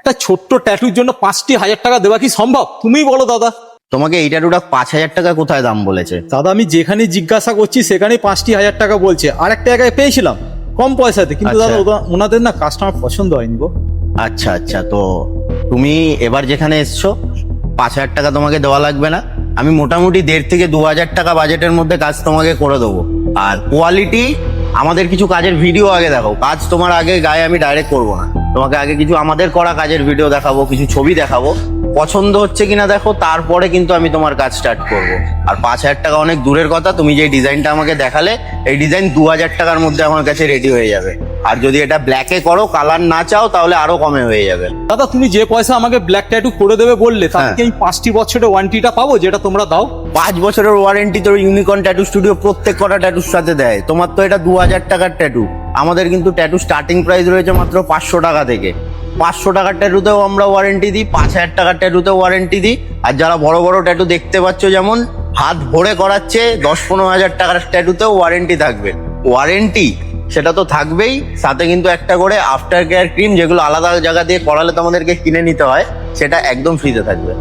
একটা ছোট্ট ট্যাটুর জন্য 5,000 টাকা দেওয়া কি সম্ভব? তুমিই বলো দাদা। তোমাকে এই ট্যাটুটা 5,000 টাকা কোথায় দাম বলেছে? দাদা আমি যেখানে জিজ্ঞাসা করছি সেখানেই 5,000 টাকা বলছে। আর একটা জায়গায় পেয়েছিলাম কম পয়সাতে, কিন্তু আচ্ছা। দাদা ওনাদের না কাস্টমার পছন্দ হয়নি গো। আচ্ছা আচ্ছা, তো তুমি এবার যেখানে এসছো 5,000 টাকা তোমাকে দেওয়া লাগবে না। আমি মোটামুটি 1,500 থেকে 2,000 টাকা বাজেটের মধ্যে কাজ তোমাকে করে দেবো। আর কোয়ালিটি, আমাদের কিছু কাজের ভিডিও আগে দেখাও। কাজ তোমার আগে গায়ে আমি ডাইরেক্ট করবো না, তোমাকে আগে কিছু আমাদের করা কাজের ভিডিও দেখাবো, কিছু ছবি দেখাবো, পছন্দ হচ্ছে কিনা দেখো, তারপরে কিন্তু আমি তোমার কাজ স্টার্ট করব। আর 5,000 টাকা অনেক দূরের কথা, তুমি যে ডিজাইনটা আমাকে দেখালে এই ডিজাইন 2,000 টাকার মধ্যে আমার কাছে রেডি হয়ে যাবে। আর যদি এটা ব্ল্যাকে করো, কালার না চাও, তাহলে আরো কমে হয়ে যাবে। দাদা তুমি যে পয়সা আমাকে ব্ল্যাক ট্যাটু করে দেবে বললে, তাতে হ্যাঁ। কি আমি 5টি বছরের ওয়ারেন্টিটা পাবো যেটা তোমরা দাও? 5 বছরের ওয়ারেন্টি তোর ইউনিকর্ন ট্যাটু স্টুডিও প্রত্যেক কটা ট্যাটুর সাথে দেয়। তোমার তো এটা 2,000 টাকার ট্যাটু, আমাদের কিন্তু ট্যাটু স্টার্টিং প্রাইস রয়েছে মাত্র 500 টাকা থেকে। 500 টাকার ট্যাটুতেও আমরা ওয়ারেন্টি দিই, 5,000 টাকার ট্যাটুতেও ওয়ারেন্টি দিই। আর যারা বড় বড় ট্যাটু দেখতে পাচ্ছ, যেমন হাত ভরে করাচ্ছে, 10-15 হাজার টাকার ট্যাটুতেও ওয়ারেন্টি থাকবে। ওয়ারেন্টি সেটা তো থাকবেই, সাথে কিন্তু একটা করে আফটার কেয়ার ক্রিম, যেগুলো আলাদা জায়গা দিয়ে করালে তোমাদেরকে কিনে নিতে হয়, সেটা একদম ফ্রিতে থাকবে।